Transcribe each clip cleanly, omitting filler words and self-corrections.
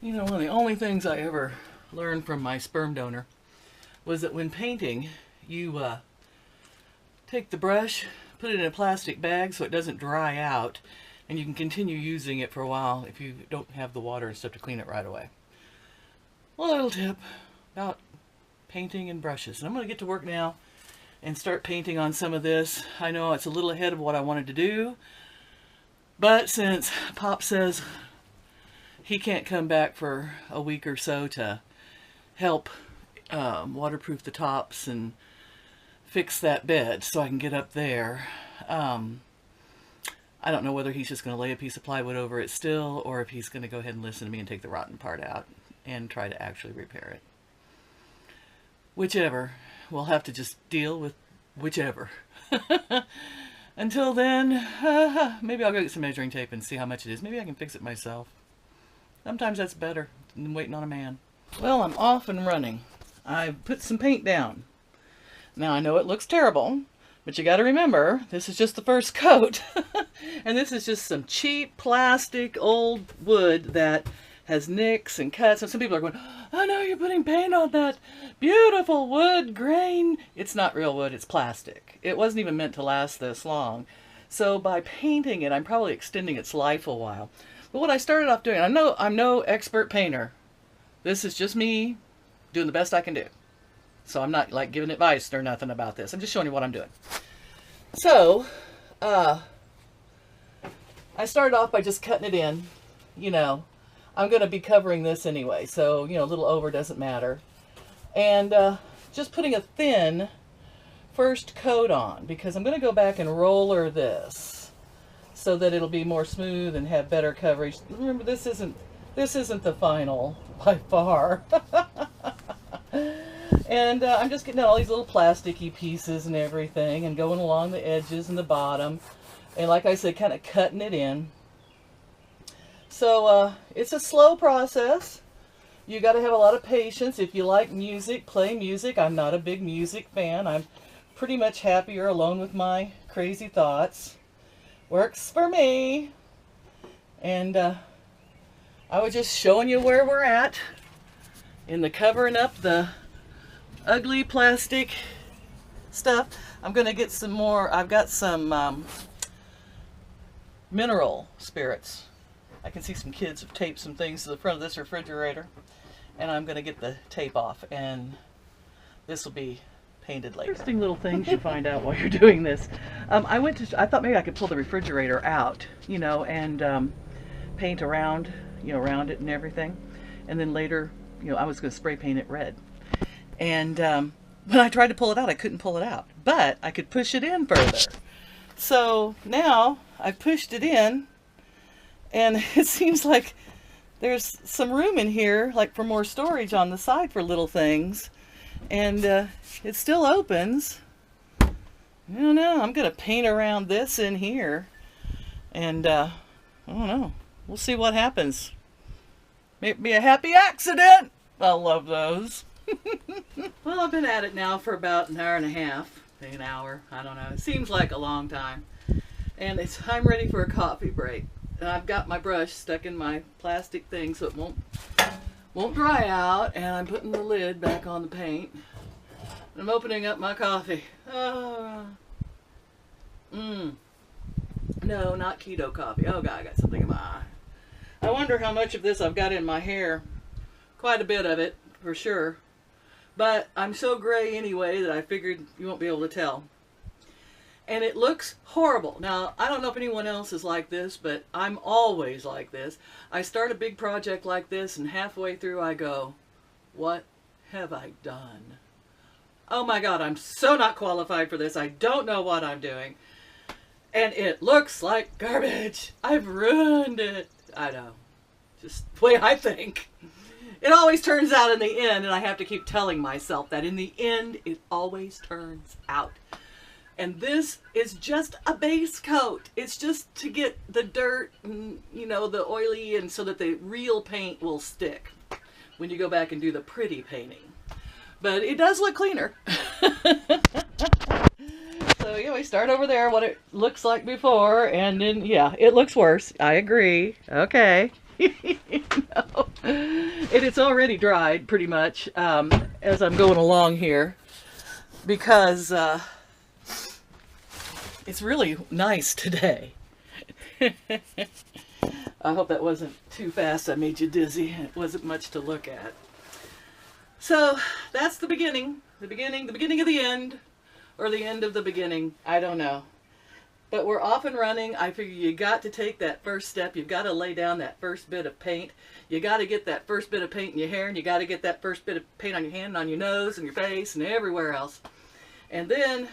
You know, one of the only things I ever learned from my sperm donor was that when painting, you take the brush, put it in a plastic bag so it doesn't dry out, and you can continue using it for a while if you don't have the water and stuff to clean it right away. Well, little tip about painting and brushes. And I'm going to get to work now and start painting on some of this. I know it's a little ahead of what I wanted to do, but since Pop says he can't come back for a week or so to help waterproof the tops and fix that bed so I can get up there. I don't know whether he's just going to lay a piece of plywood over it still, or if he's going to go ahead and listen to me and take the rotten part out and try to actually repair it. Whichever. We'll have to just deal with whichever. Until then, maybe I'll go get some measuring tape and see how much it is. Maybe I can fix it myself. Sometimes that's better than waiting on a man. Well, I'm off and running. I've put some paint down. Now, I know it looks terrible, but you got to remember, this is just the first coat. And this is just some cheap plastic old wood that has nicks and cuts. And some people are going, "Oh no, you're putting paint on that beautiful wood grain." It's not real wood, it's plastic. It wasn't even meant to last this long. So by painting it, I'm probably extending its life a while. But what I started off doing, I know I'm no expert painter. This is just me doing the best I can do. So I'm not like giving advice or nothing about this. I'm just showing you what I'm doing. So, I started off by just cutting it in. You know, I'm going to be covering this anyway. So, you know, a little over doesn't matter. And just putting a thin first coat on, because I'm going to go back and roller this so that it'll be more smooth and have better coverage. Remember, this isn't the final by far. And I'm just getting all these little plasticky pieces and everything and going along the edges and the bottom. And like I said, kind of cutting it in. So it's a slow process. You got to have a lot of patience. If you like music, play music. I'm not a big music fan. I'm pretty much happier alone with my crazy thoughts. Works for me. And I was just showing you where we're at in the covering up the ugly plastic stuff. I'm going to get some more. I've got some mineral spirits. I can see some kids have taped some things to the front of this refrigerator. And I'm going to get the tape off. And this will be painted later. Interesting little things you find out while you're doing this. I thought maybe I could pull the refrigerator out, you know, and paint around, you know, around it and everything. And then later, you know, I was going to spray paint it red. And when I tried to pull it out, I couldn't pull it out. But I could push it in further. So now I've pushed it in, and it seems like there's some room in here, like for more storage on the side for little things. And it still opens. I don't know. I'm going to paint around this in here. And I don't know. We'll see what happens. Maybe a happy accident. I love those. Well, I've been at it now for about an hour and a half. Maybe an hour. I don't know. It seems like a long time. And I'm ready for a coffee break. And I've got my brush stuck in my plastic thing so it won't dry out. And I'm putting the lid back on the paint. And I'm opening up my coffee. No, not keto coffee. Oh God, I got something in my eye. I wonder how much of this I've got in my hair. Quite a bit of it, for sure. But I'm so gray anyway that I figured you won't be able to tell. And it looks horrible. Now, I don't know if anyone else is like this, but I'm always like this. I start a big project like this, and halfway through I go, what have I done? Oh my God, I'm so not qualified for this. I don't know what I'm doing. And it looks like garbage. I've ruined it. I know. Just the way I think. It always turns out in the end, and I have to keep telling myself that in the end, it always turns out. And this is just a base coat. It's just to get the dirt and, you know, the oily, and so that the real paint will stick when you go back and do the pretty painting. But it does look cleaner. So yeah, we start over there, what it looks like before, and then, yeah, it looks worse. I agree. Okay. know. And it's already dried pretty much as I'm going along here, because it's really nice today. I hope that wasn't too fast. I made you dizzy. It wasn't much to look at. So that's the beginning of the end, or the end of the beginning. I don't know. But we're off and running. I figure you got to take that first step. You've got to lay down that first bit of paint. You got to get that first bit of paint in your hair, and you got to get that first bit of paint on your hand, and on your nose, and your face, and everywhere else. And then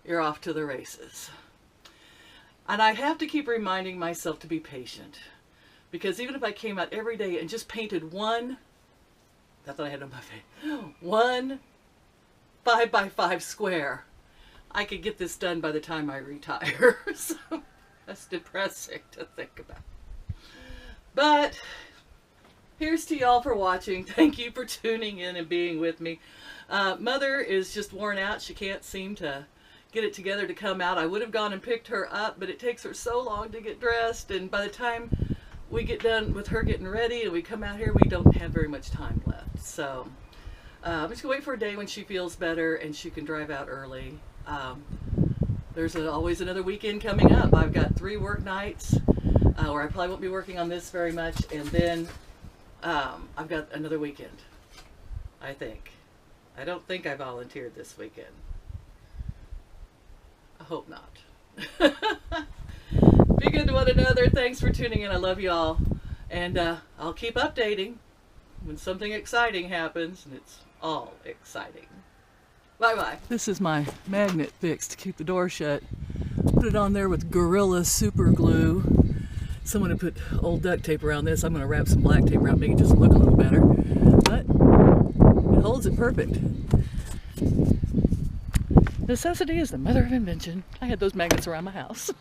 you're off to the races. And I have to keep reminding myself to be patient. Because even if I came out every day and just painted one, that's what I had on my face, one 5x5 square, I could get this done by the time I retire. So that's depressing to think about. But here's to y'all for watching. Thank you for tuning in and being with me. Mother is just worn out. She can't seem to get it together to come out. I would have gone and picked her up, but it takes her so long to get dressed, and by the time we get done with her getting ready and we come out here, we don't have very much time left. So I'm just gonna wait for a day when she feels better and she can drive out early. There's always another weekend coming up. I've got 3 work nights where I probably won't be working on this very much, and then I've got another weekend, I think. I don't think I volunteered this weekend. I hope not. Be good to one another. Thanks for tuning in. I love you all. And I'll keep updating when something exciting happens, and it's all exciting. Bye-bye. This is my magnet fix to keep the door shut. Put it on there with Gorilla Super Glue. Someone had put old duct tape around this. I'm going to wrap some black tape around it, make it just look a little better. But it holds it perfect. Necessity is the mother of invention. I had those magnets around my house.